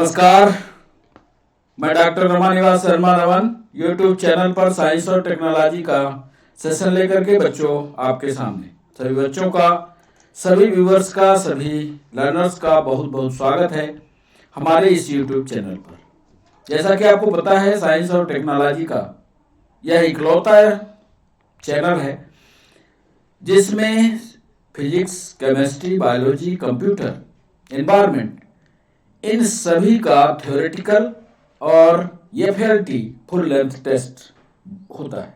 नमस्कार, मैं doctor Ramanivas Sharma Raman YouTube channel पर साइंस और टेक्नोलॉजी का सेशन लेकर के बच्चों आपके सामने सभी बच्चों का, सभी व्यूअर्स का, सभी लर्नर्स का बहुत बहुत स्वागत है हमारे इस यूट्यूब चैनल पर। जैसा कि आपको पता है, साइंस और टेक्नोलॉजी का यह इकलौता चैनल है जिसमें physics, chemistry, biology, computer, environment, इन सभी का थ्योरेटिकल और एफएलटी फुल लेंथ टेस्ट होता है।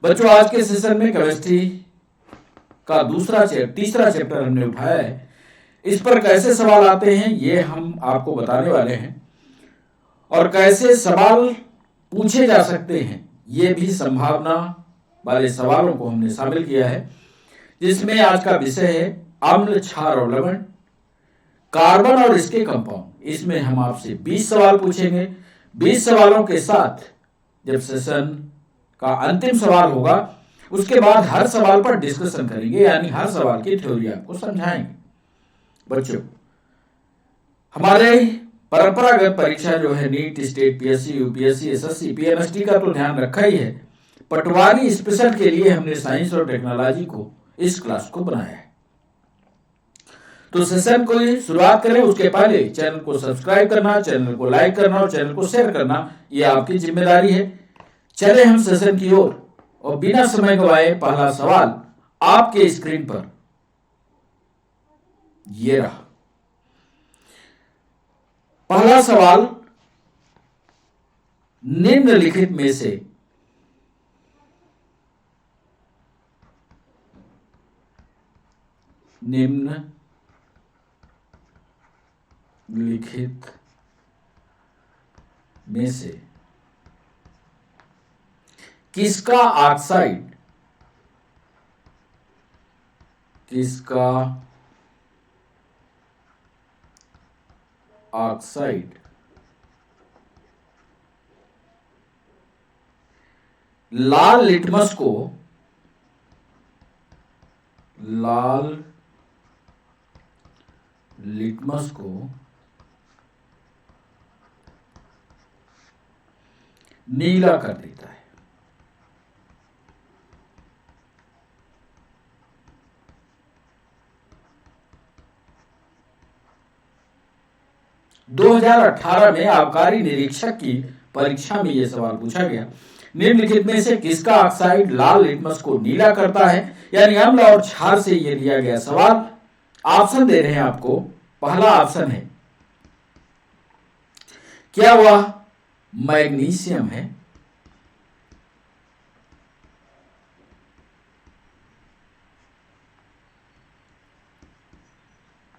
बच्चों, आज के सेशन में केमिस्ट्री का तीसरा चैप्टर हमने उठाया है। इस पर कैसे सवाल आते हैं ये हम आपको बताने वाले हैं और कैसे सवाल पूछे जा सकते हैं ये भी संभावना वाले सवालों को हमने शामिल किया है, जिसमें आज का विषय है अम्ल, क्षार और लवण, कार्बन और इसके कंपाउंड। इसमें हम आपसे 20 सवाल पूछेंगे। 20 सवालों के साथ जब सेशन का अंतिम सवाल होगा उसके बाद हर सवाल पर डिस्कशन करेंगे, यानी हर सवाल की थ्योरी आपको समझाएंगे। बच्चों, हमारे परंपरागत परीक्षा जो है NEET, state, PSC, UPSC, SSC, PMST का तो ध्यान रखा ही है। पटवारी स्पेशल के लिए हमने साइंस और टेक्नोलॉजी को इस क्लास को बनाया है। तो सेशन को शुरुआत करें उसके पहले चैनल को सब्सक्राइब करना, चैनल को लाइक करना और चैनल को शेयर करना ये आपकी जिम्मेदारी है। चले हम सेशन की ओर और बिना समय गवाए पहला सवाल आपके स्क्रीन पर ये रहा। पहला सवाल, निम्नलिखित में से किसका ऑक्साइड लाल लिटमस को नीला कर देता है? 2018 में आबकारी निरीक्षक की परीक्षा में यह सवाल पूछा गया। निम्नलिखित में से किसका ऑक्साइड लाल लिटमस को नीला करता है? यानी अम्ल और क्षार से यह लिया गया सवाल। ऑप्शन दे रहे हैं आपको। पहला ऑप्शन है, क्या वह मैग्नीशियम है?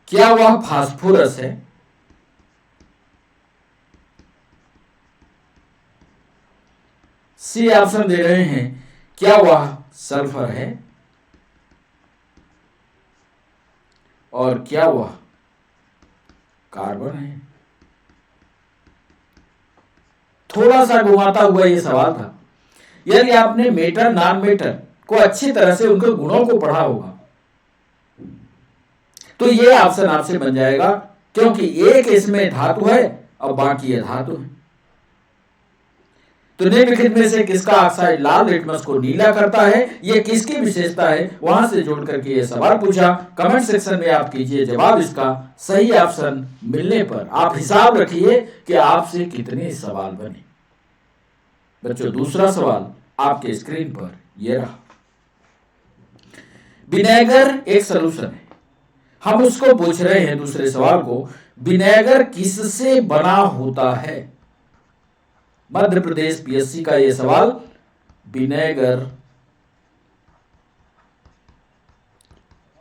क्या वह फास्फोरस है? सी ऑप्शन दे रहे हैं, क्या वह सल्फर है? और क्या वह कार्बन है? थोड़ा सा घुमाता हुआ यह सवाल था। यदि आपने मेटर, नॉन मेटर को अच्छी तरह से उनके गुणों को पढ़ा होगा तो यह ऑप्शन आपसे बन जाएगा, क्योंकि एक इसमें धातु है और बाकी ये धातु है। तो निम्नलिखित में से किसका ऑक्साइड लाल लिटमस को नीला करता है? ये किसकी विशेषता है? वहां से जोड़ करके ये सवाल पूछा। कमेंट सेक्शन में आप कीजिए जवाब। इसका सही ऑप्शन मिलने पर आप हिसाब रखिए कि आपसे कितने सवाल बने। बच्चों, दूसरा सवाल आपके स्क्रीन पर यह रहा। विनेगर एक सॉल्यूशन है, हम उसको पूछ रहे हैं दूसरे सवाल को, विनेगर किससे बना होता है? मध्य प्रदेश पीएससी का यह सवाल, विनेगर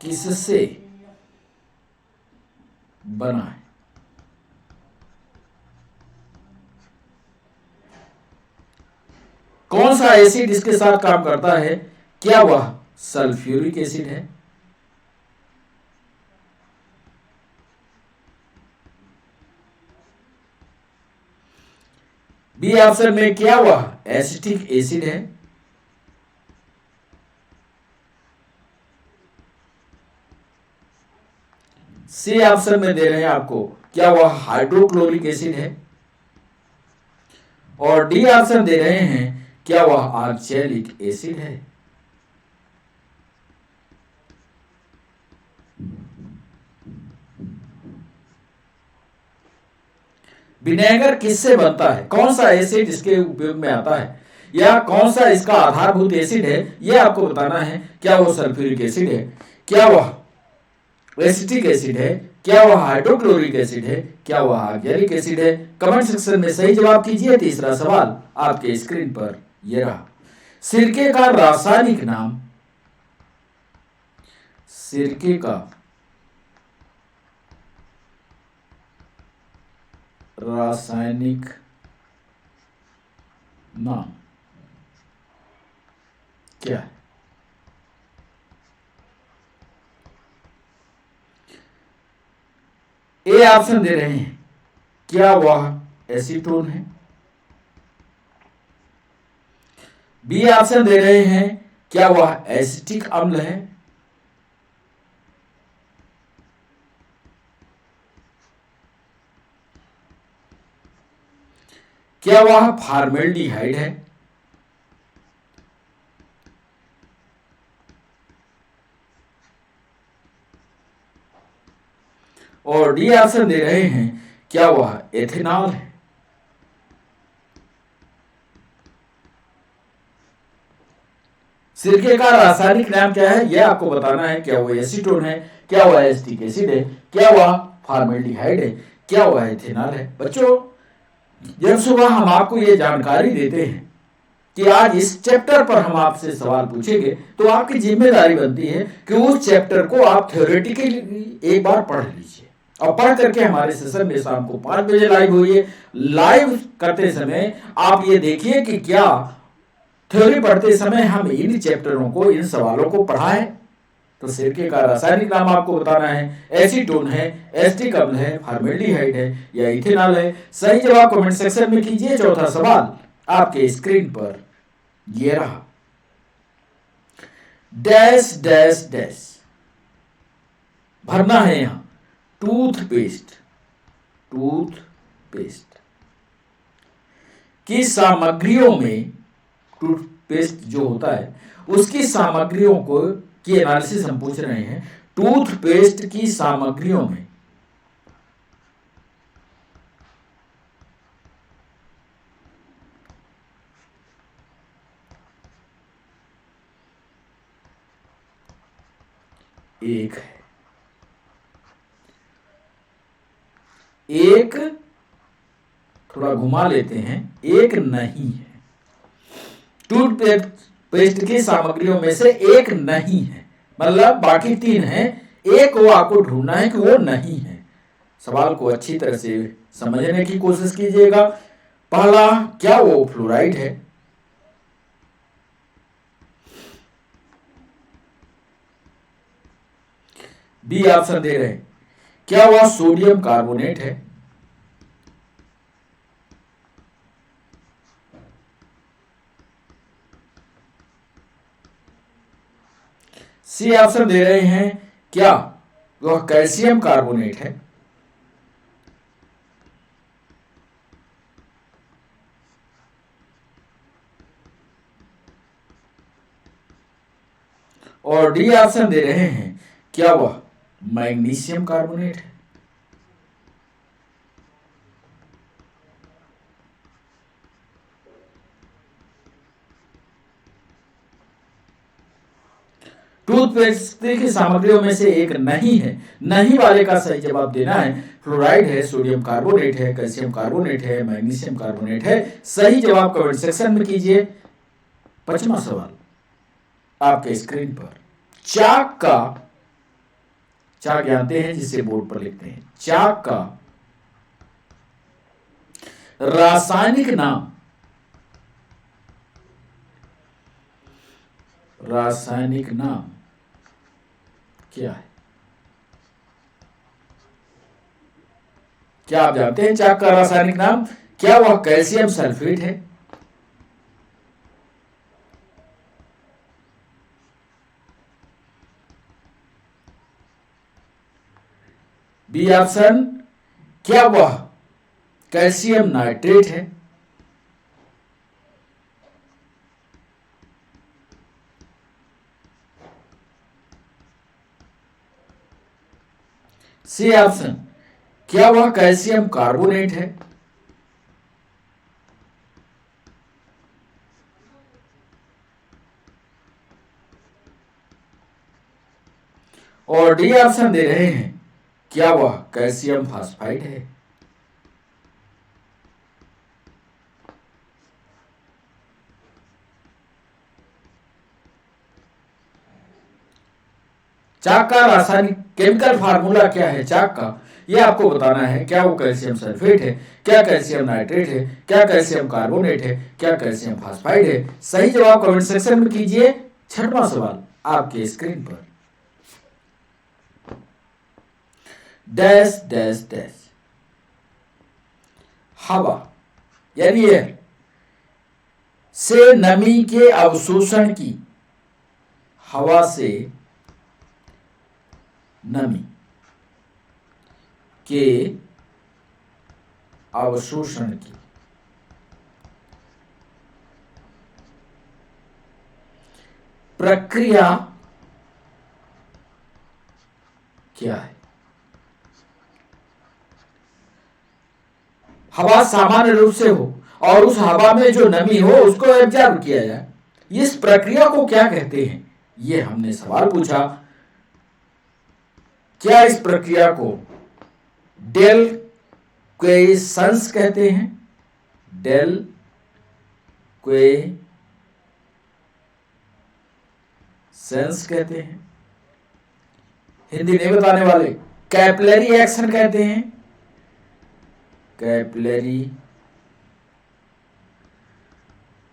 किससे बना है? कौन सा एसिड इसके साथ काम करता है? क्या वह सल्फ्यूरिक एसिड है? बी ऑप्शन में क्या वह एसिटिक एसिड है? सी ऑप्शन में दे रहे हैं आपको, क्या वह हाइड्रोक्लोरिक एसिड है? और डी ऑप्शन दे रहे हैं, क्या वह ऑक्सैलिक एसिड है? विनेगर किससे बनता है? कौन सा एसिड इसके उपयोग में आता है, या कौन सा इसका आधारभूत एसिड है, यह आपको बताना है। क्या वो सल्फ्यूरिक एसिड है, क्या वह एसिटिक एसिड है, क्या वह हाइड्रोक्लोरिक एसिड है, क्या वह ऑक्सैलिक एसिड है? कमेंट सेक्शन में सही जवाब कीजिए। तीसरा सवाल आपके स्क्रीन पर यह रहा। सिरके का रासायनिक नाम, सिरके का रासायनिक नाम क्या है? ए ऑप्शन दे रहे हैं, क्या वह एसीटोन है? बी ऑप्शन दे रहे हैं, क्या वह एसिटिक अम्ल है? क्या वह फॉर्मेल्डिहाइड है? और डी ऑप्शन दे रहे हैं, क्या वह एथेनॉल है? सिरके का रासायनिक नाम क्या है, यह आपको बताना है। क्या वह एसीटोन है, क्या वह एसिटिक एसिड है, क्या वह फॉर्मेल्डिहाइड है, क्या वह एथेनॉल है? बच्चों, जब सुबह हम आपको ये जानकारी देते हैं कि आज इस चैप्टर पर हम आपसे सवाल पूछेंगे, तो आपकी जिम्मेदारी बनती है कि उस चैप्टर को आप थ्योरेटिकली एक बार पढ़ लीजिए, और पढ़ करके हमारे सेशन में शाम को 5 बजे लाइव होइए। लाइव करते समय आप ये देखिए कि क्या थ्योरी पढ़ते समय हम इन चैप्टरों को, इन सवालों को पढ़ा है। तो सिरके का रासायनिक नाम आपको बताना है। एसीटोन है, एसिटिक अम्ल है, फॉर्मेल्डिहाइड है, या इथेनॉल है? सही जवाब कमेंट सेक्शन में कीजिए। चौथा सवाल आपके स्क्रीन पर ये रहा। डैश डैश डैश भरना है यहां। टूथपेस्ट, टूथपेस्ट की सामग्रियों में, टूथपेस्ट जो होता है उसकी सामग्रियों को की एनालिसिस हम पूछ रहे हैं। टूथपेस्ट की सामग्रियों में एक है, एक थोड़ा घुमा लेते हैं, एक नहीं है। टूथपेस्ट की सामग्रियों में से एक नहीं है, मतलब बाकी 3 हैं, एक वो आपको ढूंढना है कि वो नहीं है। सवाल को अच्छी तरह से समझने की कोशिश कीजिएगा। पहला, क्या वो फ्लोराइड है? बी ऑप्शन दे रहे हैं, क्या वह सोडियम कार्बोनेट है? सी ऑप्शन दे रहे हैं, क्या वह कैल्शियम कार्बोनेट है? और डी ऑप्शन दे रहे हैं, क्या वह मैग्नीशियम कार्बोनेट है? टूथपेस्ट की सामग्रियों में से एक नहीं है। नहीं वाले का सही जवाब देना है। फ्लोराइड है, सोडियम कार्बोनेट है, कैल्शियम कार्बोनेट है, मैग्नीशियम कार्बोनेट है। सही जवाब कमेंट सेक्शन में कीजिए। 5वां सवाल आपके स्क्रीन पर। चाक का, चाक जानते हैं जिसे बोर्ड पर लिखते हैं, चाक का रासायनिक नाम, रासायनिक नाम क्या है? क्या आप जानते हैं चाक का रासायनिक नाम? क्या वह कैल्शियम सल्फेट है? बी ऑप्शन, क्या वह कैल्शियम नाइट्रेट है? सी ऑप्शन, क्या वह कैल्शियम कार्बोनेट है? और डी ऑप्शन दे रहे हैं, क्या वह कैल्शियम फास्फाइड है? चाक का रासायनिक केमिकल फार्मूला क्या है चाक का, यह आपको बताना है। क्या वो कैल्शियम सल्फेट है, क्या कैल्शियम नाइट्रेट है, क्या कैल्शियम कार्बोनेट है, क्या कैल्शियम फास्फाइड है? सही जवाब कमेंट सेक्शन में कीजिए। छठवां सवाल आपके स्क्रीन पर, डैश डैश डैश, हवा यानी एयर से नमी के अवशोषण की, हवा से नमी के अवशोषण की प्रक्रिया क्या है? हवा सामान्य रूप से हो और उस हवा में जो नमी हो उसको एब्जॉर्ब किया जाए, इस प्रक्रिया को क्या कहते हैं? ये हमने सवाल पूछा। क्या इस प्रक्रिया को डेल क्वेसेंस कहते हैं? डेल क्वेसेंस कहते हैं। हिंदी नहीं बताने वाले कैपिलरी एक्शन कहते हैं, कैपिलरी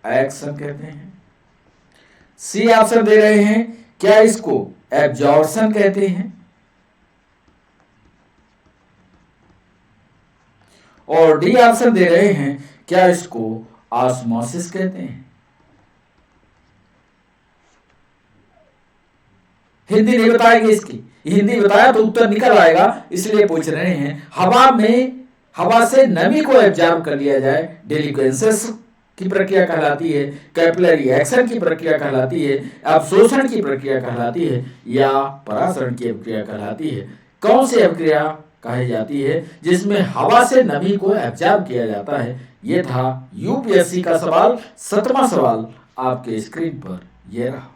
एक्शन कहते हैं। सी ऑप्शन दे रहे हैं, क्या इसको एब्जॉर्प्शन कहते हैं? और डी ऑप्शन दे रहे हैं, क्या इसको ऑस्मोसिस कहते हैं? हिंदी नहीं बताएंगे इसकी, हिंदी बताया तो उत्तर निकल आएगा, इसलिए पूछ रहे हैं। हवा से नमी को एब्जॉर्ब कर लिया जाए, डेलिक्वेंसेस की प्रक्रिया कहलाती है, कैपिलरी एक्शन की प्रक्रिया कहलाती है, अवशोषण की प्रक्रिया कहलाती है, या परासरण की प्रक्रिया कहलाती है? कौन सी प्रक्रिया कही जाती है जिसमें हवा से नमी को एब्जॉर्ब किया जाता है? यह था यूपीएससी का सवाल। 7वां सवाल आपके स्क्रीन पर यह रहा,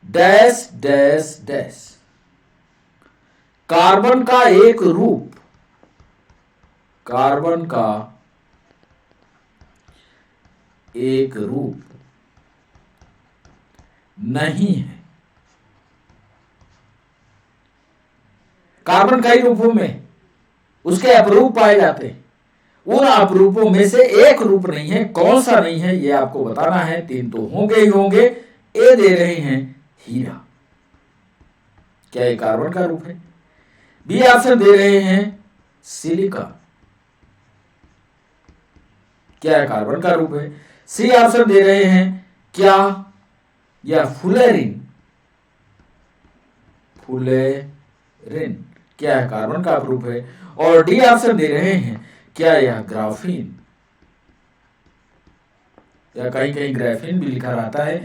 डैश डैश डैश, कार्बन का एक रूप, कार्बन का एक रूप नहीं है। कार्बन कई रूपों में उसके अपरूप पाए जाते हैं, उन अपरूपों में से एक रूप नहीं है। कौन सा नहीं है ये आपको बताना है। 3 तो होंगे ही होंगे। ए दे रहे हैं हीरा, क्या ये कार्बन का रूप है? बी ऑप्शन दे रहे हैं सिलिका, क्या है कार्बन का रूप है? सी ऑप्शन दे रहे हैं क्या यह फुलेरिन, फुलेरिन क्या है कार्बन का रूप है? और डी ऑप्शन दे रहे हैं क्या यह ग्राफीन, या कहीं कहीं ग्राफीन भी लिखा रहता है।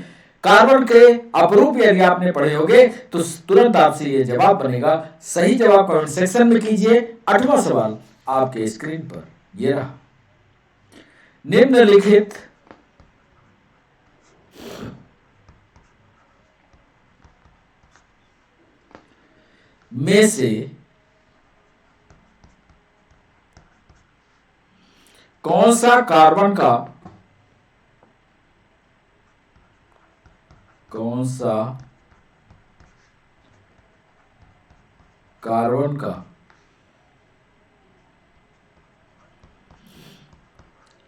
कार्बन के अपरूप यदि आपने पढ़े होंगे तो तुरंत आपसे ये जवाब बनेगा। सही जवाब कमेंट सेक्शन में कीजिए। 8वां सवाल आपके स्क्रीन पर यह रहा, निम्नलिखित में से कौन सा कार्बन का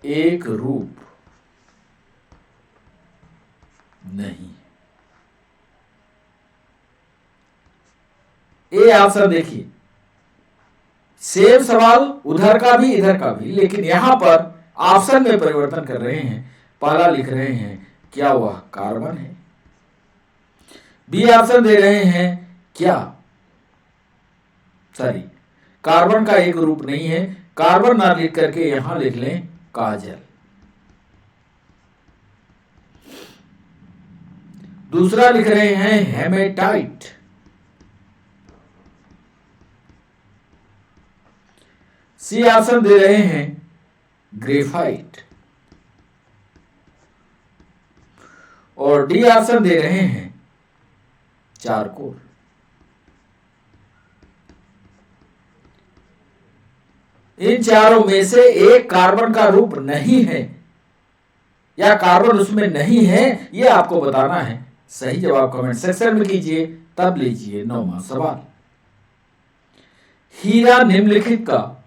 एक रूप नहीं? ए ऑप्शन देखिए, सेम सवाल उधर का भी इधर का भी, लेकिन यहां पर ऑप्शन में परिवर्तन कर रहे हैं। पहला लिख रहे हैं क्या वह कार्बन है? बी ऑप्शन दे रहे हैं क्या कार्बन का एक रूप नहीं है। कार्बन ना लिख करके यहां लिख लें काजल। दूसरा लिख रहे हैं हेमेटाइट। सी ऑप्शन दे रहे हैं ग्रेफाइट। और डी ऑप्शन दे रहे हैं चारकोल। इन चारों में से एक कार्बन का रूप नहीं है या कार्बन उसमें नहीं है, यह आपको बताना है। सही जवाब कमेंट सेक्शन में कीजिए। तब लीजिए 9वां सवाल। हीरा निम्नलिखित का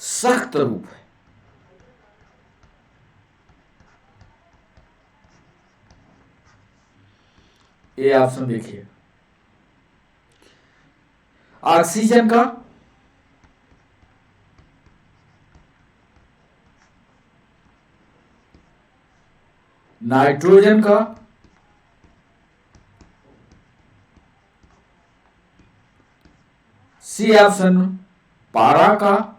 सख्त रूप है। ये ऑप्शन देखिए, ऑक्सीजन का, नाइट्रोजन का, सी ऑप्शन पारा का,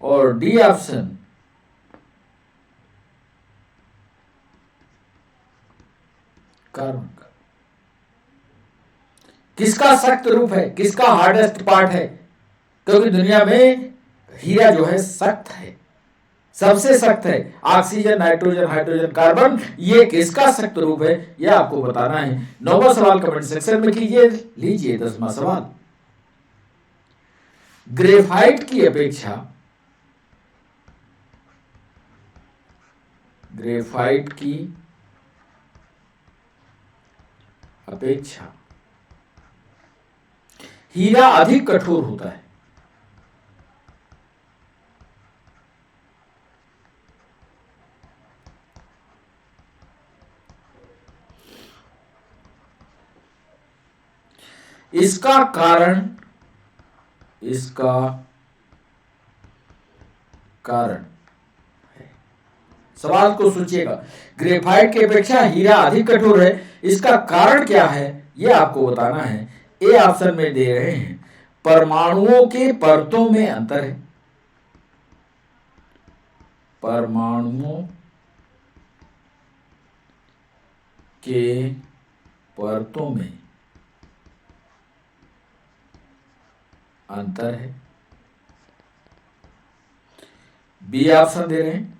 और डी ऑप्शन कार्बन का। किसका सख्त रूप है, किसका हार्डेस्ट पार्ट है? क्योंकि दुनिया में हीरा जो है सख्त है, सबसे सख्त है। ऑक्सीजन, नाइट्रोजन, हाइड्रोजन, कार्बन, ये किसका सख्त रूप है, यह आपको बताना है। 9वां सवाल कमेंट सेक्शन में कीजिए। लीजिए 10वां सवाल। ग्रेफाइट की अपेक्षा हीरा अधिक कठोर होता है। इसका कारण है। सवाल को सोचिएगा। ग्रेफाइट की अपेक्षा हीरा अधिक कठोर है, इसका कारण क्या है, यह आपको बताना है। ए ऑप्शन में दे रहे हैं परमाणुओं के परतों में अंतर है। परमाणुओं के परतों में अंतर है। बी ऑप्शन दे रहे हैं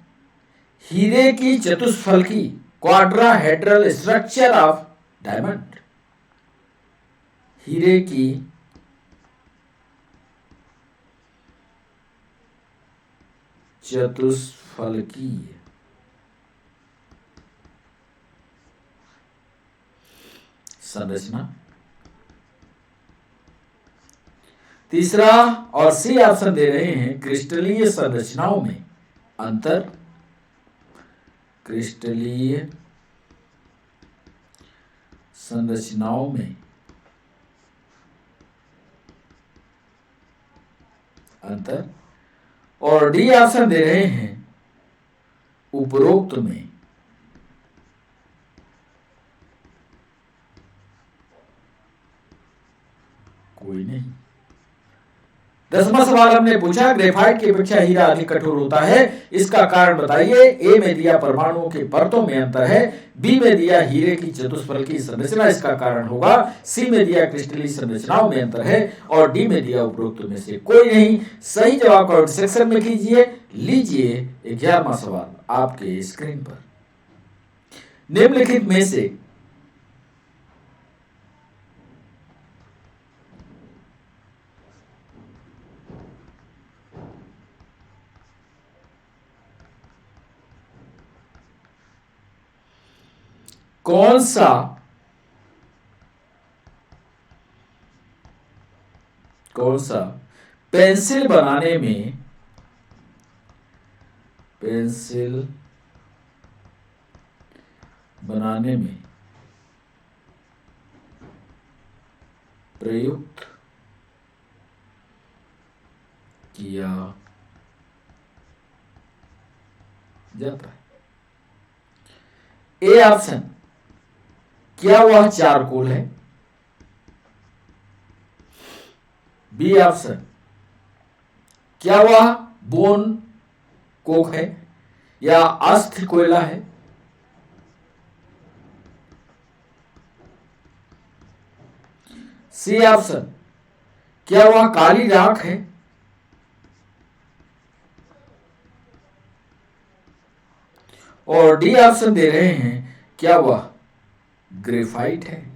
हीरे की चतुष्फलकी, क्वाड्राहेड्रल स्ट्रक्चर ऑफ डायमंड। हीरे की चतुष्फलकी संरचना। तीसरा और सी ऑप्शन दे रहे हैं क्रिस्टलीय संरचनाओं में अंतर। क्रिस्टलीय संरचनाओं में अंतर। और डी ऑप्शन दे रहे हैं उपरोक्त में कोई नहीं। 10वां सवाल हमने पूछा ग्रेफाइट की अपेक्षा हीरा अधिक कठोर होता है, इसका कारण बताइए। ए में दिया परमाणुओं के परतों में अंतर है, बी में दिया हीरे की चतुष्फलकी संरचना इसका कारण होगा, सी में दिया क्रिस्टलीय संरचनाओं में अंतर है, और डी में दिया उपरोक्त में से कोई नहीं। सही जवाब कमेंट सेक्शन में कीजिए। लीजिए 11वां सवाल आपके स्क्रीन पर। निम्नलिखित में से कौन सा पेंसिल बनाने में प्रयुक्त किया जाता है। ए ऑप्शन, क्या वह चारकोल है? बी ऑप्शन, क्या वह बोन कोक है या अस्थि कोयला है? सी ऑप्शन, क्या वह काली राख है? और डी ऑप्शन दे रहे हैं, क्या वह ग्रेफाइट है?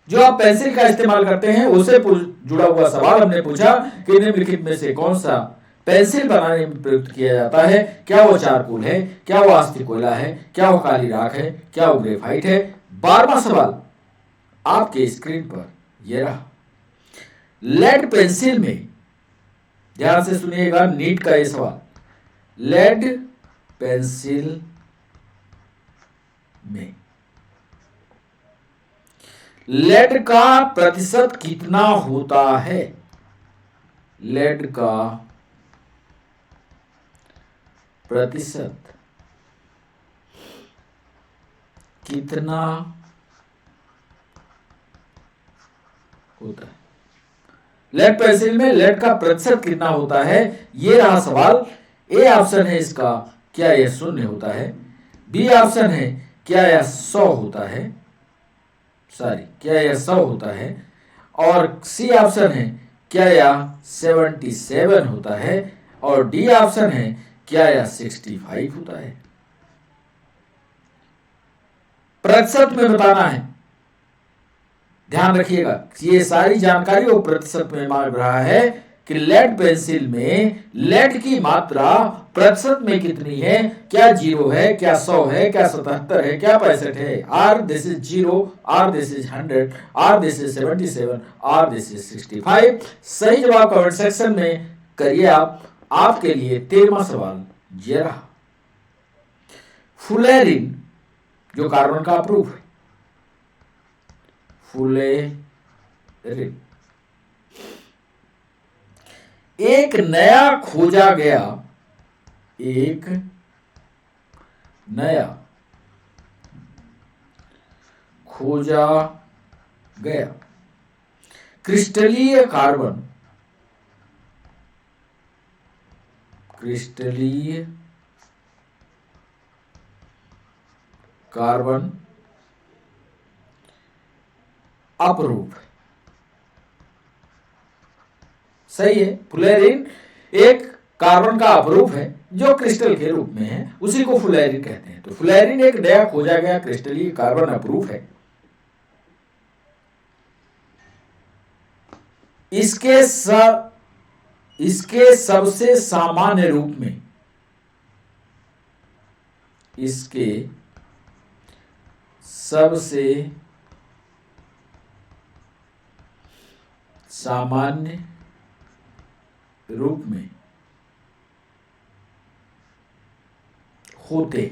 जो आप पेंसिल का इस्तेमाल करते हैं उससे जुड़ा हुआ सवाल हमने पूछा कि निम्नलिखित में से कौन सा पेंसिल बनाने में प्रयुक्त किया जाता है? क्या वो चारकोल है, क्या वो अस्थि कोयला है, क्या वो काली राख है, क्या वो ग्रेफाइट है? 12वां सवाल आपके स्क्रीन पर यह रहा। लेड पेंसिल में, ध्यान से सुनिएगा, नीट का यह सवाल, लेड पेंसिल में लेड का प्रतिशत कितना होता है? लेड का प्रतिशत कितना होता है? लेड पेंसिल में लेड का प्रतिशत कितना होता है, यह रहा सवाल। ए ऑप्शन है इसका, क्या यह 0 होता है? बी ऑप्शन है, क्या यह 100 होता है? क्या यह 100 होता है? और सी ऑप्शन है, क्या यह 77 होता है? और डी ऑप्शन है, क्या यह 65 होता है? प्रतिशत में बताना है, ध्यान रखिएगा, ये सारी जानकारी वो प्रतिशत में मांग रहा है कि लेड पेंसिल में लेड की मात्रा प्रतिशत में कितनी है? क्या 0 है, क्या 100 है, क्या 77 है, क्या 65 है? Or this is 0, or this is 100, or this is 77, or this is 65। सही जवाब कमेंट सेक्शन में करिए आप। आपके लिए 13वां सवाल ये रहा। फुलेरिन जो कार्बन का अप्रूव है, फुलेरिन एक नया खोजा गया क्रिस्टलीय कार्बन अपरूप है। सही है, फुलेरिन एक कार्बन का अपरूप है जो क्रिस्टल के रूप में है, उसी को फुलेरिन कहते हैं। तो फुलेरिन एक नया खोजा गया क्रिस्टलीय कार्बन अपरूप है। इसके सबसे सामान्य रूप में, इसके सबसे सामान्य रूप में होते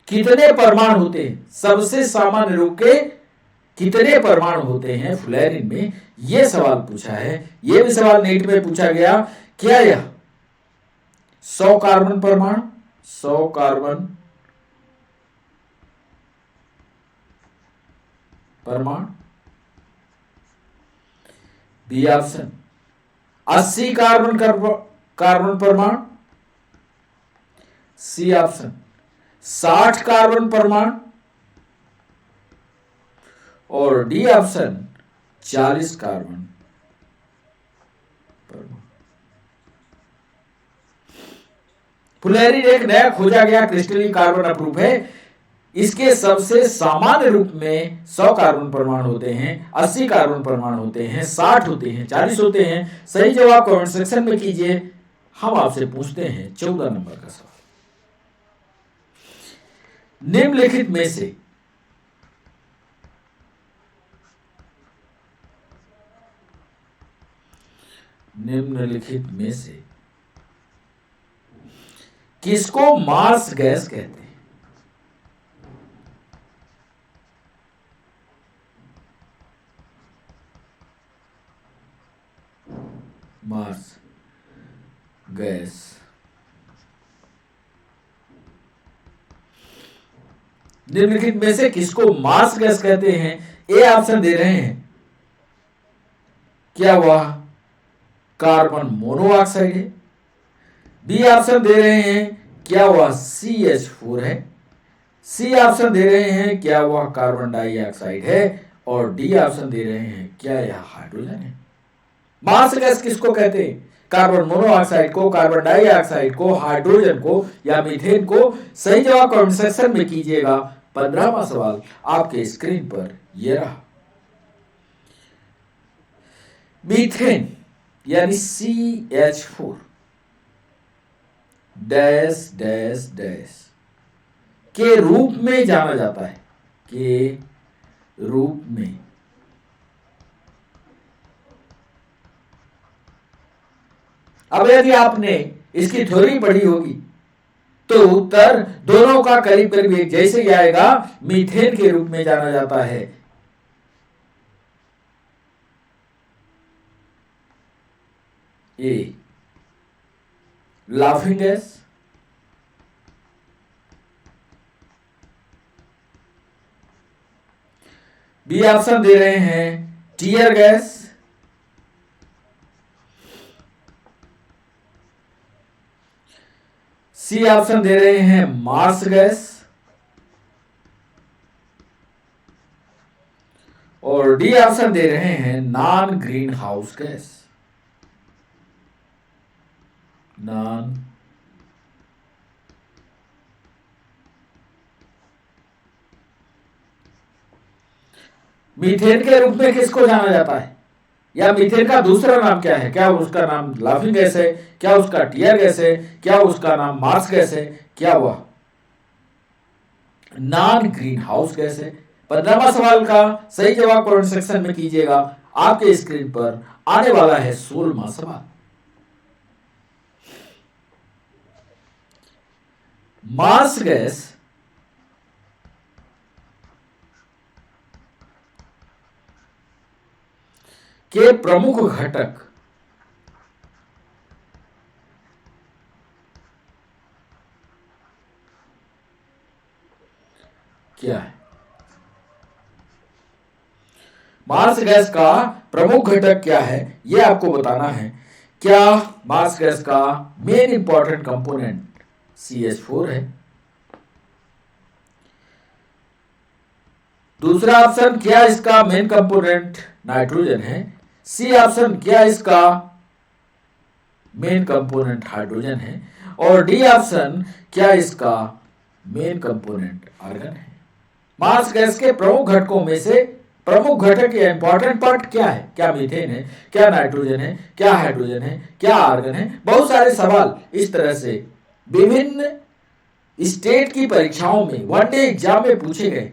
कितने परमाणु होते हैं? सबसे सामान्य रूप के कितने परमाणु होते हैं फुलेरिन में, यह सवाल पूछा है। यह भी सवाल नीट में पूछा गया। क्या यह 100 कार्बन परमाणु, 100 कार्बन परमाणु? बी ऑप्शन 80 कार्बन परमाणु? सी ऑप्शन 60 कार्बन परमाणु? और डी ऑप्शन 40 कार्बन परमाणु? फुलेरिन एक नया खोजा गया क्रिस्टलीय कार्बन अपरूप है। इसके सबसे सामान्य रूप में 100 कार्बन परमाणु होते हैं, 80 कार्बन परमाणु होते हैं, 60 होते हैं, 40 होते हैं। सही जवाब कमेंट सेक्शन में कीजिए। हम आपसे पूछते हैं 14 नंबर का सवाल। निम्नलिखित में से किसको मार्स गैस कहते हैं? Marsh gas. निम्नलिखित में से किसको मार्स गैस कहते हैं? ए ऑप्शन दे रहे हैं, क्या वह कार्बन मोनोऑक्साइड है? बी ऑप्शन दे रहे हैं, क्या वह CH4 है? सी ऑप्शन दे रहे हैं, क्या वह कार्बन डाइऑक्साइड है? और डी ऑप्शन दे रहे हैं, क्या यह हाइड्रोजन है? मार्स गैस किसको कहते हैं? कार्बन मोनोऑक्साइड को, कार्बन डाइऑक्साइड को, हाइड्रोजन को या मीथेन को? सही जवाब कमेंट सेक्शन में कीजिएगा। 15वां सवाल आपके स्क्रीन पर यह रहा। मीथेन यानी CH4 डैश डैश डैश के रूप में जाना जाता है, के रूप में। अब यदि आपने इसकी थ्योरी पढ़ी होगी तो उत्तर दोनों का करीब करीब एक जैसे ही आएगा। मीथेन के रूप में जाना जाता है। ए लाफिंग गैस, बी ऑप्शन दे रहे हैं टीयर गैस, सी ऑप्शन दे रहे हैं मार्स गैस, और डी ऑप्शन दे रहे हैं non green house gas. Non methane के रूप में किसको जाना जाता है, या मीथेन का दूसरा नाम क्या है? क्या उसका नाम लाफिंग गैस है? क्या उसका टीयर गैस है? क्या उसका नाम मार्स गैस है? क्या वह नॉन ग्रीन हाउस गैस है? 15वां सवाल का सही जवाब कमेंट सेक्शन में कीजिएगा। आपके स्क्रीन पर आने वाला है 16वां सवाल। मार्स गैस के प्रमुख घटक क्या है? मार्स गैस का प्रमुख घटक क्या है यह आपको बताना है। क्या मार्स गैस का मेन इंपॉर्टेंट कंपोनेंट CH4 है? दूसरा ऑप्शन, क्या इसका मेन कंपोनेंट नाइट्रोजन है? सी ऑप्शन, क्या इसका मेन कंपोनेंट हाइड्रोजन है? और डी ऑप्शन, क्या इसका मेन कंपोनेंट आर्गन है? मार्स गैस के प्रमुख घटकों में से प्रमुख घटक या इंपॉर्टेंट पार्ट क्या है? क्या मीथेन है? क्या नाइट्रोजन है? क्या हाइड्रोजन है? क्या आर्गन है? बहुत सारे सवाल इस तरह से विभिन्न स्टेट की परीक्षाओं में वनडे एग्जाम में पूछे गए।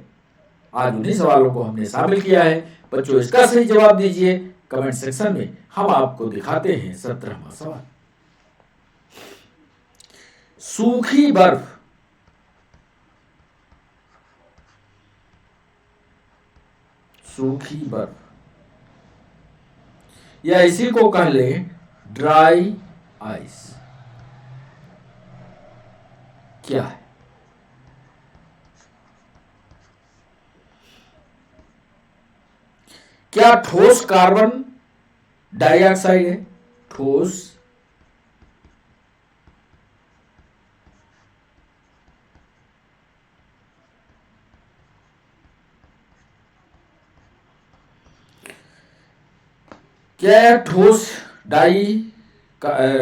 आज उन्हीं सवालों को हमने शामिल किया है। बच्चों, इसका सही जवाब दीजिए कमेंट सेक्शन में। हम आपको दिखाते हैं 17वां सवाल। सूखी बर्फ सूखी बर्फ या इसी को कह ले ड्राई आइस क्या है? क्या ठोस कार्बन डाइऑक्साइड है? ठोस क्या यह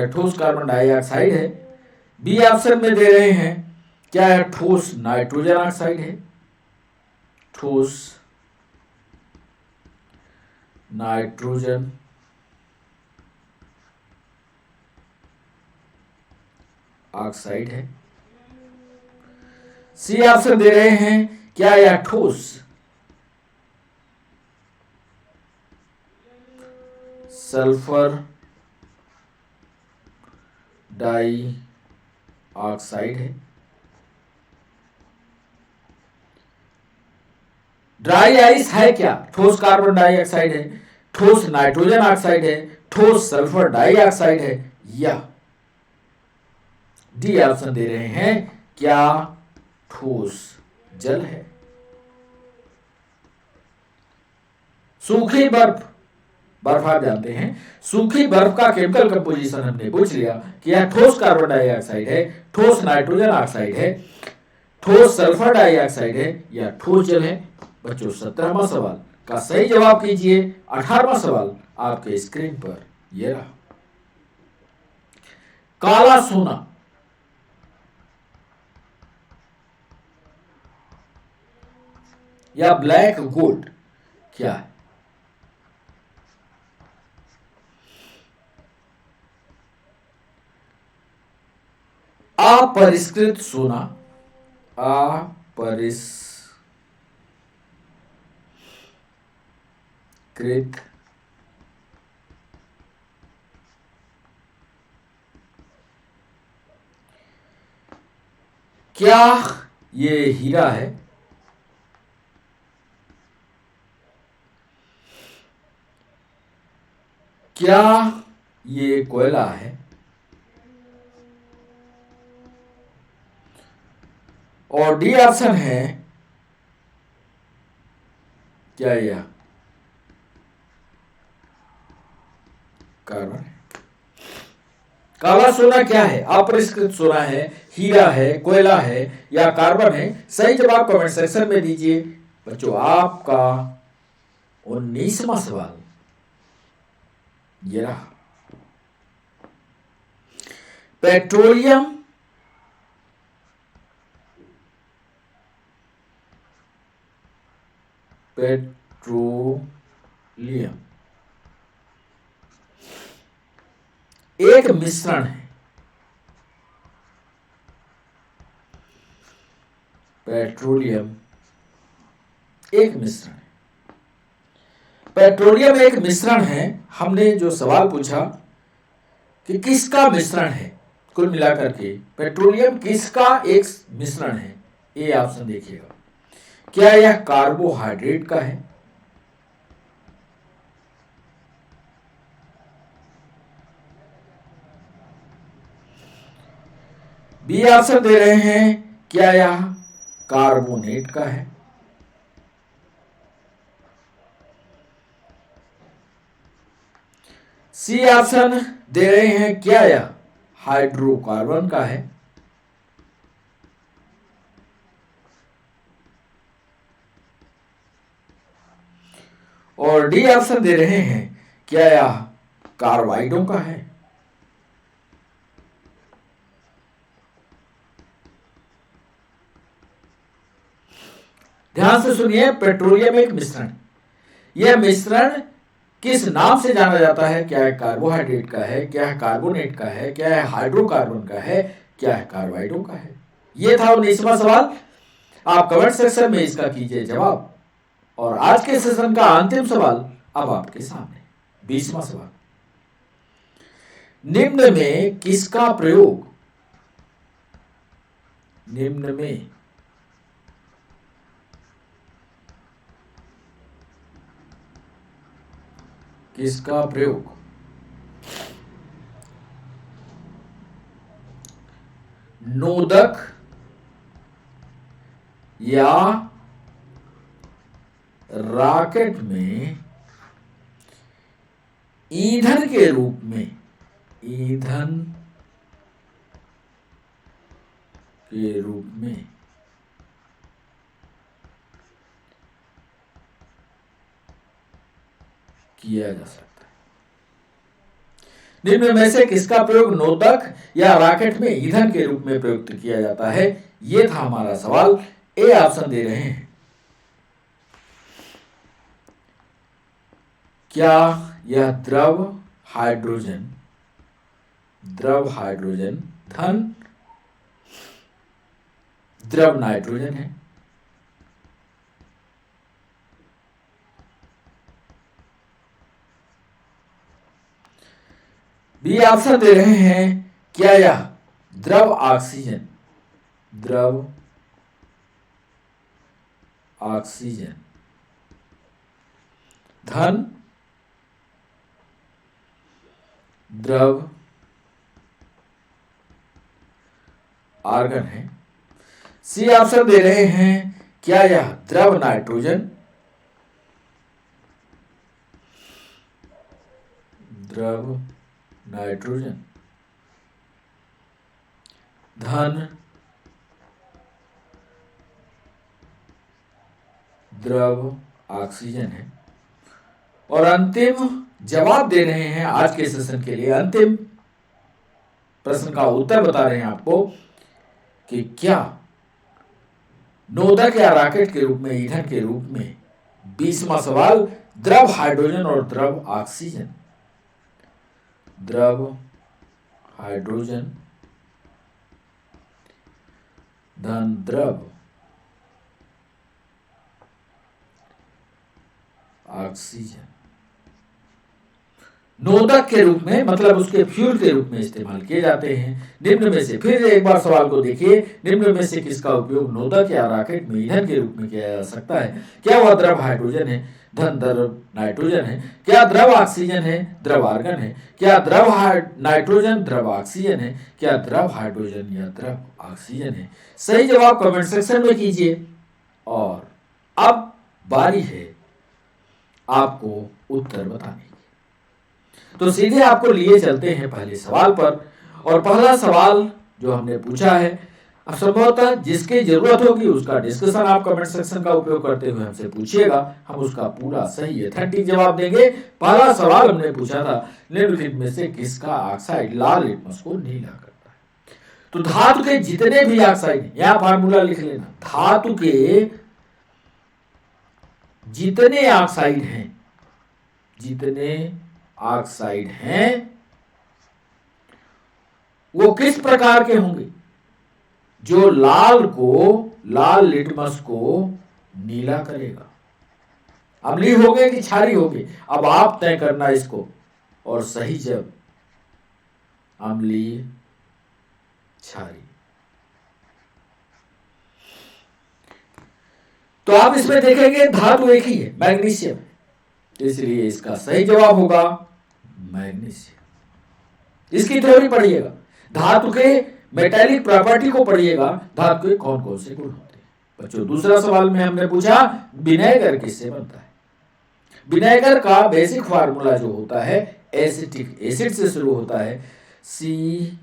ठोस कार्बन डाइऑक्साइड है? बी ऑप्शन में दे रहे हैं, क्या यह ठोस नाइट्रोजन ऑक्साइड है? ठोस नाइट्रोजन ऑक्साइड है। सी ऑप्शन दे रहे हैं, क्या यह ठोस सल्फर डाई ऑक्साइड है? ड्राई आइस है क्या? ठोस कार्बन डाइऑक्साइड है, ठोस नाइट्रोजन ऑक्साइड है, ठोस सल्फर डाइऑक्साइड है, या डी ऑप्शन दे रहे हैं, क्या ठोस जल है। सूखी बर्फ, बर्फ आप जानते हैं, सूखी बर्फ का केमिकल कंपोजिशन हमने पूछ लिया कि यह ठोस कार्बन डाइऑक्साइड है, ठोस नाइट्रोजन ऑक्साइड है, ठोस सल्फर डाइऑक्साइड है, या ठोस जल है। बच्चों 17वां सवाल का सही जवाब कीजिए। 18वां सवाल आपके स्क्रीन पर यह रहा। काला सोना या ब्लैक गोल्ड क्या है? अपरिष्कृत सोना, अपरिष्कृत क्या ये हीरा है? क्या ये कोयला है? और डी ऑप्शन है, क्या यह कार्बन है? काला सोना क्या है? अपरिष्कृत सोना है, हीरा है, कोयला है, या कार्बन है? सही जवाब कमेंट सेक्शन में दीजिए। बच्चों आपका 19वां सवाल ये रहा। पेट्रोलियम एक मिश्रण है। पेट्रोलियम एक मिश्रण है। पेट्रोलियम एक मिश्रण है। हमने जो सवाल पूछा कि किसका मिश्रण है, कुल मिलाकर के पेट्रोलियम किसका एक मिश्रण है, ये ऑप्शन देखिएगा। क्या यह कार्बोहाइड्रेट का है? बी ऑप्शन दे रहे हैं, क्या यह कार्बोनेट का है? सी ऑप्शन दे रहे हैं, क्या यह हाइड्रोकार्बन का है? और डी ऑप्शन दे रहे हैं, क्या यह कार्बाइडों का है? ध्यान से सुनिए, पेट्रोलियम एक मिश्रण, यह मिश्रण किस नाम से जाना जाता है? क्या है कार्बोहाइड्रेट का है, क्या है कार्बोनेट का है, क्या है हाइड्रोकार्बन का है, क्या है कार्बाइडों का है? यह था 19वां सवाल। आप कमेंट सेक्शन में इसका कीजिए जवाब। और आज के सेशन का अंतिम सवाल अब आपके सामने, 20वां सवाल। निम्न में किसका प्रयोग, निम्न में किसका प्रयोग नोदक या रॉकेट में ईंधन के रूप में, ईंधन के रूप में किया जा सकता है? निम्न में से किसका प्रयोग नोदक या रॉकेट में ईंधन के रूप में प्रयुक्त किया जाता है? यह था हमारा सवाल। ए ऑप्शन दे रहे हैं, क्या यह द्रव हाइड्रोजन, द्रव हाइड्रोजन धन द्रव नाइट्रोजन है? बी ऑप्शन दे रहे हैं, क्या यह द्रव ऑक्सीजन, द्रव ऑक्सीजन धन द्रव आर्गन है। सी ऑप्शन दे रहे हैं, क्या यह द्रव नाइट्रोजन, द्रव नाइट्रोजन, धन द्रव ऑक्सीजन है। और अंतिम जवाब दे रहे हैं आज के सेशन के लिए, अंतिम प्रश्न का उत्तर बता रहे हैं आपको कि क्या नोदक या रॉकेट के रूप में, ईंधन के रूप में, 20वां सवाल, द्रव हाइड्रोजन और द्रव ऑक्सीजन, द्रव हाइड्रोजन धन द्रव ऑक्सीजन नोदक के रूप में, मतलब उसके फ्यूल के रूप में इस्तेमाल किए जाते हैं। निम्न में से, फिर एक बार सवाल को देखिए, निम्न में से किसका उपयोग नोदक या रॉकेट में ईंधन के रूप में किया जा सकता है? क्या वह द्रव हाइड्रोजन है, धन द्रव नाइट्रोजन है? क्या द्रव ऑक्सीजन है, द्रव आर्गन है? क्या द्रव नाइट्रोजन द्रव ऑक्सीजन है? क्या द्रव हाइड्रोजन या द्रव ऑक्सीजन है? सही जवाब कमेंट सेक्शन में कीजिए। और अब बारी है आपको उत्तर बताने की। तो सीधे आपको लिए चलते हैं पहले सवाल पर। और पहला सवाल जो हमने पूछा है, अब संभवतः जिसकी जरूरत होगी उसका डिस्कशन आप कमेंट सेक्शन का उपयोग करते हुए हमसे पूछिएगा, हम उसका पूरा सही ऑथेंटिक जवाब देंगे। पहला सवाल हमने पूछा था, निम्नलिखित में से किसका ऑक्साइड लाल लिटमस को नीला करता है? तो धातु के जितने भी ऑक्साइड, यहां फार्मूला लिख लेना, धातु के जितने ऑक्साइड हैं, जितने ऑक्साइड हैं वो किस प्रकार के होंगे? जो लाल लिटमस को नीला करेगा। अम्लीय हो गए कि क्षारीय हो गए, अब आप तय करना इसको। और सही जब अम्लीय क्षारीय। तो आप इसमें देखेंगे धातु एक ही है, मैग्नीशियम, इसलिए इसका सही जवाब होगा मैग्नीशियम। इसकी थ्योरी पढ़िएगा, धातु के मेटालिक प्रॉपर्टी को पढ़िएगा, धातु के कौन कौन से गुण होते हैं। बच्चों, दूसरा सवाल में हमने पूछा विनेगर किससे बनता है? विनेगर का बेसिक फार्मूला जो होता है एसिटिक एसिड से शुरू होता है, CH3C।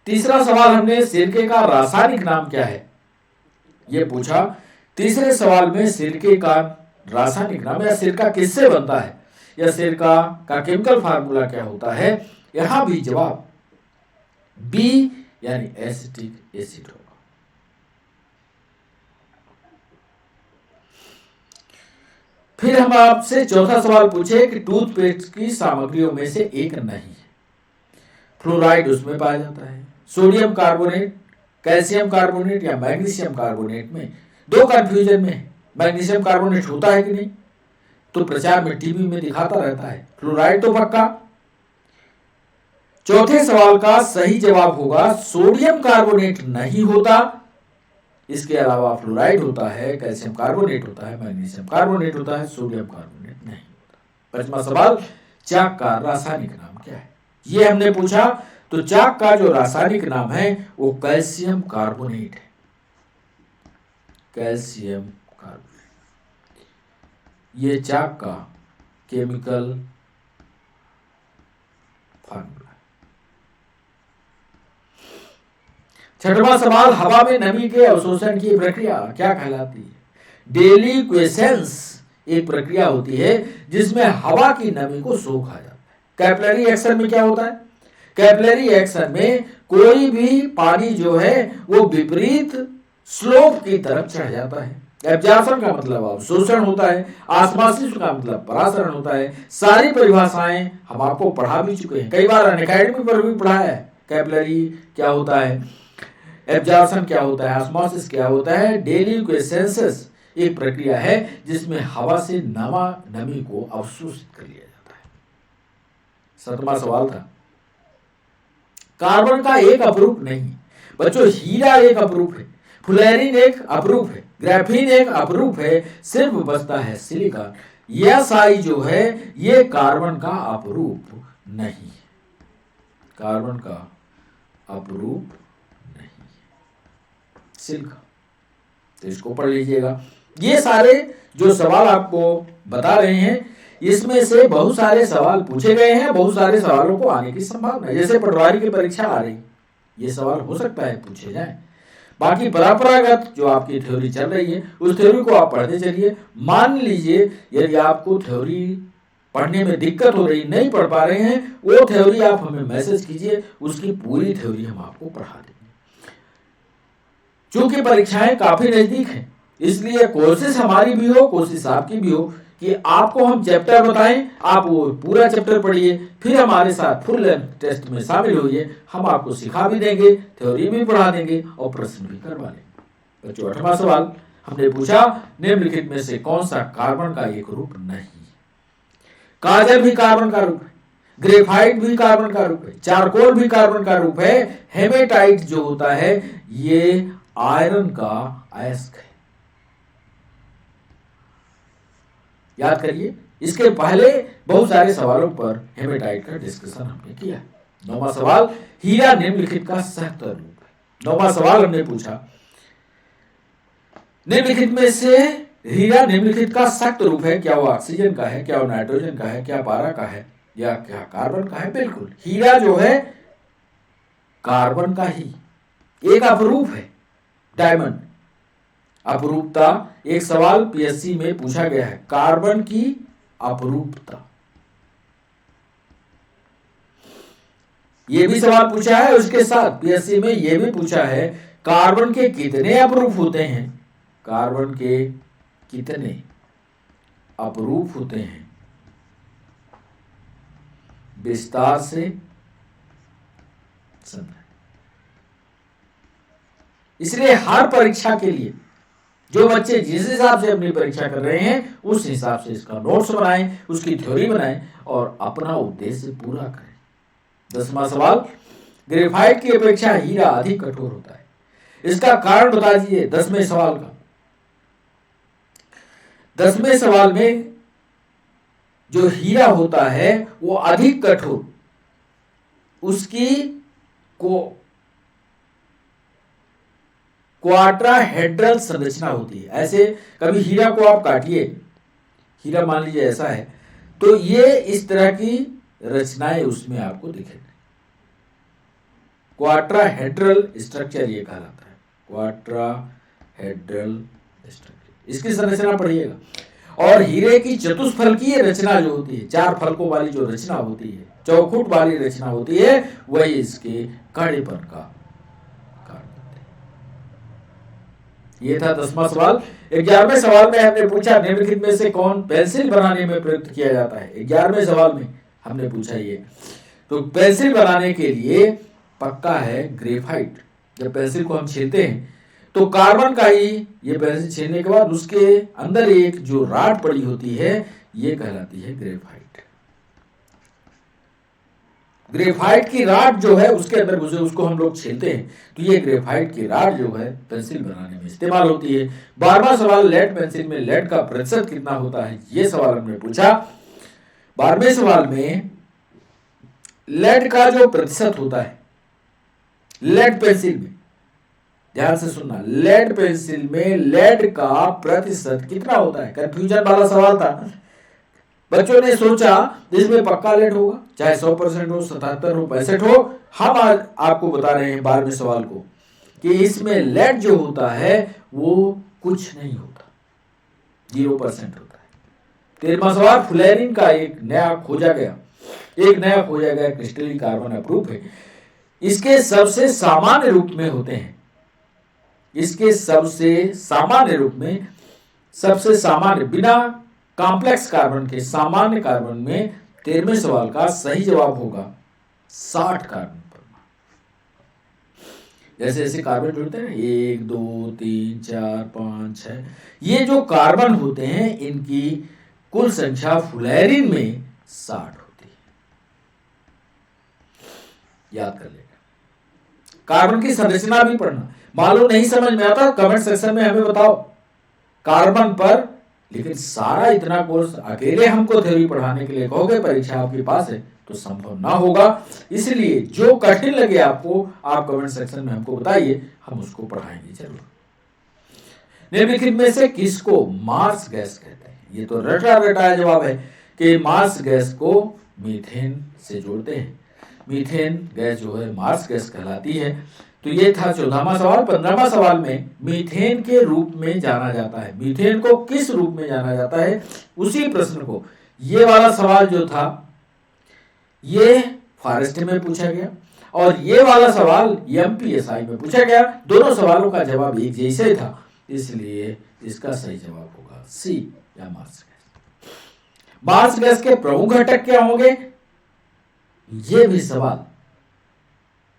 तीसरा सवाल हमने सिरके का रासायनिक नाम क्या है यह पूछा। तीसरे सवाल में सिरके का रासायनिक नाम, या सिरका किससे बनता है, या सिरका का केमिकल फार्मूला क्या होता है, यहां भी जवाब बी यानी एसिटिक एसिड होगा। फिर हम आपसे चौथा सवाल पूछे कि टूथपेस्ट की सामग्रियों में से एक नहीं है, फ्लोराइड उसमें पाया जाता है, सोडियम कार्बोनेट, कैल्शियम कार्बोनेट या मैग्नीशियम कार्बोनेट में दो कंफ्यूजन में, मैग्नीशियम कार्बोनेट होता है कि नहीं, तो प्रचार में टीवी में दिखाता रहता है, फ्लोराइड तो पक्का। चौथे सवाल का सही जवाब होगा सोडियम कार्बोनेट नहीं होता, इसके अलावा फ्लोराइड होता है, कैल्शियम कार्बोनेट होता है, मैग्नीशियम कार्बोनेट होता है, सोडियम कार्बोनेट नहीं होता। पांचवा सवाल, चाक का रासायनिक नाम क्या है, ये हमने पूछा। तो चाक का जो रासायनिक नाम है वो कैल्शियम कार्बोनेट है, कैल्शियम कार्बोनेट, ये चाक का केमिकल फार्मूला। छठवां सवाल, हवा में नमी के अवशोषण की प्रक्रिया क्या कहलाती है? डेलिक्वेसेंस एक प्रक्रिया होती है जिसमें हवा की नमी को सोखा जाता है। कैपिलरी एक्शन में क्या होता है? कैपिलरी एक्शन में कोई भी पानी जो है वो विपरीत स्लोप की तरफ चढ़ जाता है। एब्जॉर्प्शन का मतलब अवशोषण होता है, ऑस्मोसिस का मतलब परासरण होता है। सारी परिभाषाएं हम आपको पढ़ा भी चुके हैं, कई बार अनअकैडमी पर भी पढ़ाया है। कैपिलरी क्या होता है, एब्जॉर्प्शन क्या होता है, ऑस्मोसिस क्या होता है। डेलिक्वेसेंस एक प्रक्रिया है जिसमें हवा से नमी को अवशोषित कर लिया जाता है। 7वां सवाल था। कार्बन का एक अपरूप नहीं है बच्चों, हीरा एक अपरूप है, फुलेरिन एक अपरूप है, ग्राफीन एक अपरूप है, सिर्फ बचता है सिलिकॉन। यह साई जो है ये कार्बन का अपरूप नहीं है, कार्बन का अपरूप नहीं है, सिलिकॉन। तो इसको पढ़ लीजिएगा। ये सारे जो सवाल आपको बता रहे हैं इसमें से बहुत सारे सवाल पूछे गए हैं, बहुत सारे सवालों को आने की संभावना है। जैसे पटवारी की परीक्षा आ रही, ये सवाल हो सकता है पूछे जाए। बाकी परंपरागत जो आपकी थ्योरी चल रही है उस थ्योरी को आप पढ़ते चलिए। मान लीजिए यदि आपको थ्योरी पढ़ने में दिक्कत हो रही, नहीं पढ़ पा रहे हैं, वो थ्योरी आप हमें मैसेज कीजिए, उसकी पूरी थ्योरी हम आपको पढ़ा देंगे। चूंकि परीक्षाएं काफी नजदीक हैं, इसलिए कोशिश हमारी भी हो, कोशिश आपकी भी हो कि आपको हम चैप्टर बताएं, आप वो पूरा चैप्टर पढ़िए, फिर हमारे साथ फुल लेंथ टेस्ट में शामिल होइए। हम आपको सिखा भी देंगे, थ्योरी भी पढ़ा देंगे और प्रश्न भी करवा लेंगे। बच्चों 8वां सवाल हमने पूछा, निम्नलिखित में से कौन सा कार्बन का एक रूप नहीं है? काजल भी कार्बन का रूप है, ग्रेफाइट भी कार्बन का रूप है, चारकोल भी कार्बन का रूप है, हेमेटाइट जो होता है ये आयरन का अयस्क है। याद करिए, इसके पहले बहुत सारे सवालों पर हेमेटाइट का डिस्कशन हमने किया। 9वां सवाल, हीरा निम्नलिखित का सख्त रूप है। 9वां सवाल हमने पूछा, निम्नलिखित में से हीरा निम्नलिखित का सख्त रूप है, क्या वो ऑक्सीजन का है, क्या वो नाइट्रोजन का है, क्या पारा का है, या क्या कार्बन का है? बिल्कुल, हीरा जो है कार्बन का ही एक अपरूप है। डायमंड अपरूपता एक सवाल पीएससी में पूछा गया है, कार्बन की अपरूपता, ये भी सवाल पूछा है। उसके साथ पीएससी में ये भी पूछा है, कार्बन के कितने अपरूप होते हैं, कार्बन के कितने अपरूप होते हैं, विस्तार से समझाएं। इसलिए हर परीक्षा के लिए जो बच्चे जिस हिसाब से अपनी परीक्षा कर रहे हैं उस हिसाब से इसका नोट्स बनाएं, उसकी थ्योरी बनाएं और अपना उद्देश्य पूरा करें। 10वां सवाल, ग्रेफाइट की अपेक्षा हीरा अधिक कठोर होता है, इसका कारण बता दीजिए। 10वें सवाल का 10वें सवाल में जो हीरा होता है वो अधिक कठोर, उसकी क्वाड्राहेड्रल संरचना होती है। ऐसे कभी हीरा को आप काटिए, हीरा मान लीजिए ऐसा है, तो ये इस तरह की रचनाएं उसमें आपको दिखेंगे। क्वाड्राहेड्रल स्ट्रक्चर ये कहलाता है, क्वाड्राहेड्रल स्ट्रक्चर, इसकी संरचना पढ़िएगा। और हीरे की चतुष्फलकीय रचना जो होती है, 4 फलकों वाली जो रचना होती है, चौखुट वाली रचना होती है, वही इसके कड़ेपन का कारण होती है। ये था 10वां सवाल। 11वें सवाल में हमने पूछा, निम्नलिखित में से कौन पेंसिल बनाने में प्रयुक्त किया जाता है? 11वें सवाल में हमने पूछा ये, तो पेंसिल बनाने के लिए पक्का है ग्रेफाइट। जब पेंसिल को हम छीलते हैं तो कार्बन का ही, ये पेंसिल छीलने के बाद उसके अंदर एक जो राड पड़ी होती है ये कहलाती है ग्रेफाइट। ग्रेफाइट की राड जो है उसके अंदर घुसे, उसको हम लोग छीलते हैं, तो ये ग्रेफाइट की राड जो है पेंसिल बनाने में इस्तेमाल होती है। 12वां सवाल, लेड पेंसिल में लेड का प्रतिशत कितना होता है? ये सवाल हमने पूछा। 12वें सवाल में लेड का जो प्रतिशत होता है लेड पेंसिल में, ध्यान से सुनना, लेड पेंसिल में लेड का प्रतिशत कितना होता है? कंफ्यूजन वाला सवाल था, बच्चों ने सोचा इसमें पक्का लेड होगा, चाहे 100% हो, 77 हो, 65 हो। हम आज आपको बता रहे हैं 12वें सवाल को कि इसमें लेड जो होता है वो कुछ नहीं होता, 0% होता है। 13वां सवाल, फ्लोरीन का एक नया खोजा गया क्रिस्टलीय कार्बन अपरूप है, इसके सबसे सामान्य रूप में होते हैं, इसके सबसे सामान्य रूप में, सबसे सामान्य बिना कॉम्प्लेक्स कार्बन के सामान्य कार्बन में 13वें सवाल का सही जवाब होगा 60 कार्बन परमाणु। जैसे जैसे कार्बन जुड़ते हैं 1 2 3 4 5 6, ये जो कार्बन होते हैं इनकी कुल संख्या फ्लोरीन में 60 होती है। याद कर लेगा। कार्बन की संरचना भी पढ़ना, मालूम नहीं समझ में आता कमेंट सेक्शन में हमें बताओ कार्बन पर। लेकिन सारा इतना कोर्स अकेले हमको थ्योरी पढ़ाने के लिए कहोगे, परीक्षा आपके पास है तो संभव ना होगा। इसलिए जो कठिन लगे आपको, आप कमेंट सेक्शन में हमको बताइए, हम उसको पढ़ाएंगे जरूर। निम्नलिखित में से किसको मार्स गैस कहते हैं? ये तो रटा रटाया जवाब है कि मार्स गैस को मीथेन से जोड़ते हैं। मीथेन गैस जो है मार्स गैस कहलाती है। तो ये था 14वां सवाल। 15वां सवाल में मीथेन के रूप में जाना जाता है, मीथेन को किस रूप में जाना जाता है, उसी प्रश्न को, ये वाला सवाल जो था ये फॉरेस्ट में पूछा गया और ये वाला सवाल एमपीएसआई में पूछा गया। दोनों सवालों का जवाब एक जैसा ही था, इसलिए इसका सही जवाब होगा सी या मार्स गैस। मार्स गैस के प्रमुख घटक क्या होंगे, ये भी सवाल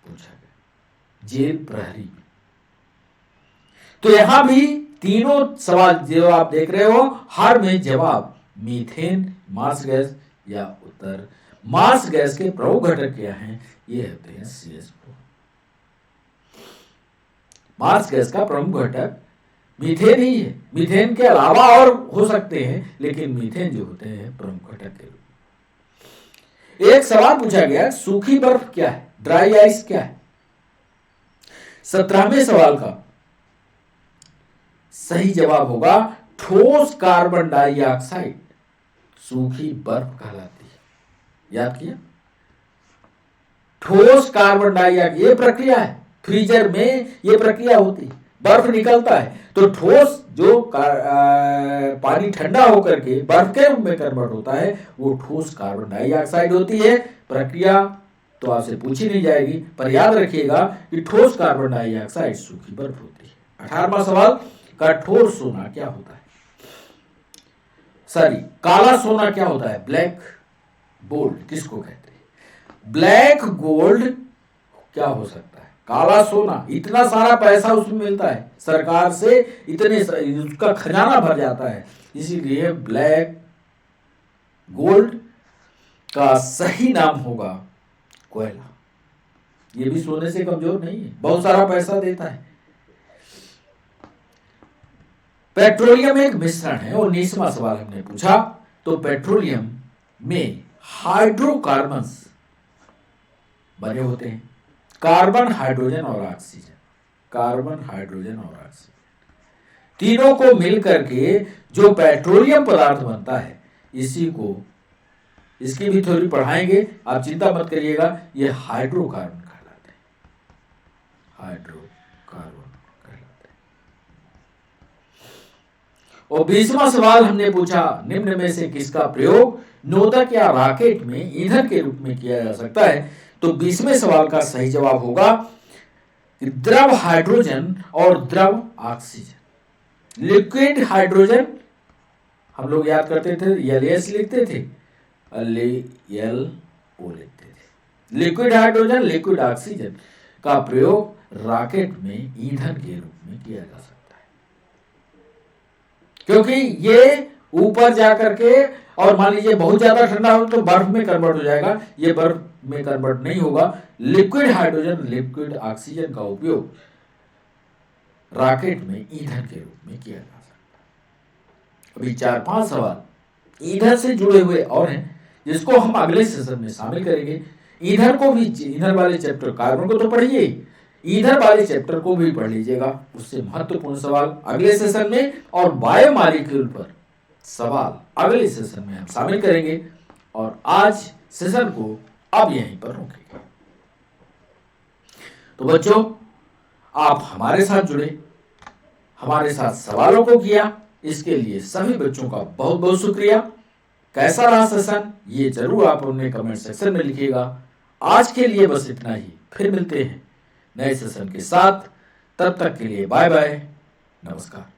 पूछा गया जेल प्रहरी में। तो यहां भी तीनों सवाल जो आप देख रहे हो, हर में जवाब मीथेन, मार्स गैस या उत्तर। मार्स गैस के प्रमुख घटक क्या हैं, ये होते हैं CH4। मार्स गैस का प्रमुख घटक मीथेन ही है, मीथेन के अलावा और हो सकते हैं, लेकिन मीथेन जो होते हैं प्रमुख घटक के रूप में। एक सवाल पूछा गया, सूखी बर्फ क्या है, ड्राई आइस क्या है? 17वें सवाल का सही जवाब होगा ठोस कार्बन डाइऑक्साइड सूखी बर्फ कहलाती है। याद किया? ठोस कार्बन डाइऑक्साइड, ये प्रक्रिया है, फ्रीजर में ये प्रक्रिया होती है, बर्फ निकलता है तो ठोस जो पानी ठंडा होकर के बर्फ के रूप में कन्वर्ट होता है, वो ठोस कार्बन डाइऑक्साइड होती है। प्रक्रिया तो आपसे पूछी नहीं जाएगी, पर याद रखिएगा कि ठोस कार्बन डाइऑक्साइड सूखी बर्फ होती है। 18वां सवाल, कठोर सोना क्या होता है? सॉरी, काला सोना क्या होता है? ब्लैक गोल्ड किसको कहते हैं? ब्लैक गोल्ड क्या हो सकता है? काला सोना, इतना सारा पैसा उसमें मिलता है सरकार से, इतने उसका खजाना भर जाता है, इसीलिए ब्लैक गोल्ड का सही नाम होगा कोयला। ये भी सोने से कमजोर नहीं है, बहुत सारा पैसा देता है। पेट्रोलियम एक मिश्रण है। 19वां सवाल हमने पूछा, तो पेट्रोलियम में हाइड्रोकार्बन्स बने होते हैं, कार्बन, हाइड्रोजन और ऑक्सीजन। कार्बन, हाइड्रोजन और ऑक्सीजन तीनों को मिलकर के जो पेट्रोलियम पदार्थ बनता है, इसी को, इसकी भी थ्योरी पढ़ाएंगे, आप चिंता मत करिएगा। ये हाइड्रोकार्बन कहलाते हैं, हाइड्रोकार्बन कहलाते हैं। और 20वां सवाल हमने पूछा, निम्न में से किसका प्रयोग नोदक या रॉकेट में ईंधन के रूप में किया जा सकता है? तो 20वें सवाल का सही जवाब होगा द्रव हाइड्रोजन और द्रव ऑक्सीजन। लिक्विड हाइड्रोजन हम लोग याद करते थे, LS लिखते थे, LO लिखते थे। लिक्विड हाइड्रोजन, लिक्विड ऑक्सीजन का प्रयोग रॉकेट में ईंधन के रूप में किया जा सकता है, क्योंकि ये ऊपर जाकर के, और मान लीजिए बहुत ज्यादा ठंडा हो तो बर्फ में कन्वर्ट हो जाएगा, ये बर्फ में कन्वर्ट नहीं होगा। लिक्विड हाइड्रोजन, लिक्विड ऑक्सीजन का उपयोग रॉकेट में ईंधन के रूप में किया जा सकता है। अभी 4-5 सवाल ईंधन से जुड़े हुए और हैं, जिसको हम अगले सेशन में शामिल करेंगे। ईंधन को भी, ईंधन वाले चैप्टर, कार्बन को तो पढ़िए, ईंधन वाले चैप्टर को भी पढ़ लीजिएगा, उससे महत्वपूर्ण सवाल अगले सेशन में, और बायोमॉलिक्यूल पर सवाल अगले सेशन में हम शामिल करेंगे। और आज सेशन को अब यहीं पर रोकेंगे। तो बच्चों, आप हमारे साथ जुड़े, हमारे साथ सवालों को किया, इसके लिए सभी बच्चों का बहुत बहुत शुक्रिया। कैसा रहा सेशन, ये जरूर आप अपने कमेंट सेक्शन में लिखिएगा। आज के लिए बस इतना ही, फिर मिलते हैं नए सेशन के साथ। तब तक के लिए बाय बाय, नमस्कार।